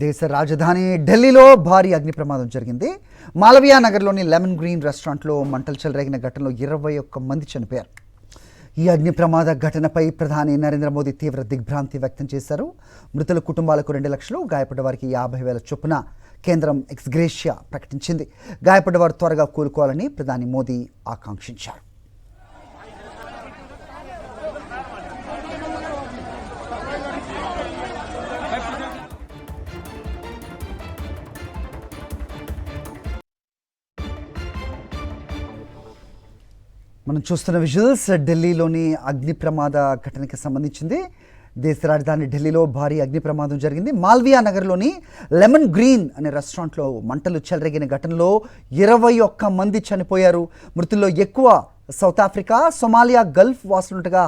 దేశ రాజధాని ఢిల్లీలో భారీ అగ్ని ప్రమాదం జరిగింది. మాలవియా నగర్లోని లెమన్ గ్రీన్ రెస్టారెంట్లో మంటలు చెలరేగిన ఘటనలో 21 మంది చనిపోయారు. ఈ అగ్ని ప్రమాద ఘటనపై ప్రధాని నరేంద్ర మోదీ తీవ్ర దిగ్భ్రాంతి వ్యక్తం చేశారు. మృతుల కుటుంబాలకు 2 లక్షలు, గాయపడ్డ వారికి 50,000 చొప్పున కేంద్రం ఎక్స్గ్రేషియా ప్రకటించింది. గాయపడ్డవారు త్వరగా కోలుకోవాలని ప్రధాని మోదీ ఆకాంక్షించారు. మనం చూస్తున్న విజువల్స్ ఢిల్లీలోని అగ్ని ప్రమాద ఘటనకి సంబంధించింది. దేశ రాజధాని ఢిల్లీలో భారీ అగ్ని ప్రమాదం జరిగింది. మాల్వియా నగర్లోని లెమన్ గ్రీన్ అనే రెస్టారెంట్లో మంటలు చెలరేగిన ఘటనలో 21 మంది చనిపోయారు. మృతుల్లో ఎక్కువ సౌత్ ఆఫ్రికా, సొమాలియా, గల్ఫ్ వాసులుంటగా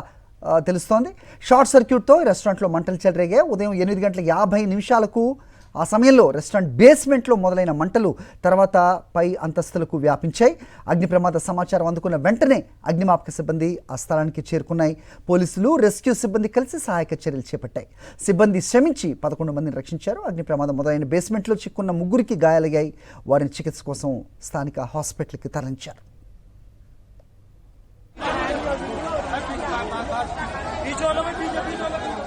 తెలుస్తోంది. షార్ట్ సర్క్యూట్తో రెస్టారెంట్లో మంటలు చెలరేగాయి. ఉదయం 8:50 ఆ సమయంలో రెస్టారెంట్ బేస్మెంట్లో మొదలైన మంటలు తర్వాత పై అంతస్తులకు వ్యాపించాయి. అగ్ని ప్రమాద సమాచారం అందుకున్న వెంటనే అగ్నిమాపక సిబ్బంది ఆ స్థలానికి చేరుకున్నాయి. పోలీసులు, రెస్క్యూ సిబ్బంది కలిసి సహాయక చర్యలు చేపట్టాయి. సిబ్బంది శ్రమించి 11 మందిని రక్షించారు. అగ్ని ప్రమాదం మొదలైన బేస్మెంట్లో చిక్కున్న 3 గాయాలయ్యాయి. వారిని చికిత్స కోసం స్థానిక హాస్పిటల్కి తరలించారు. पीछे वालों में पीछे वालों में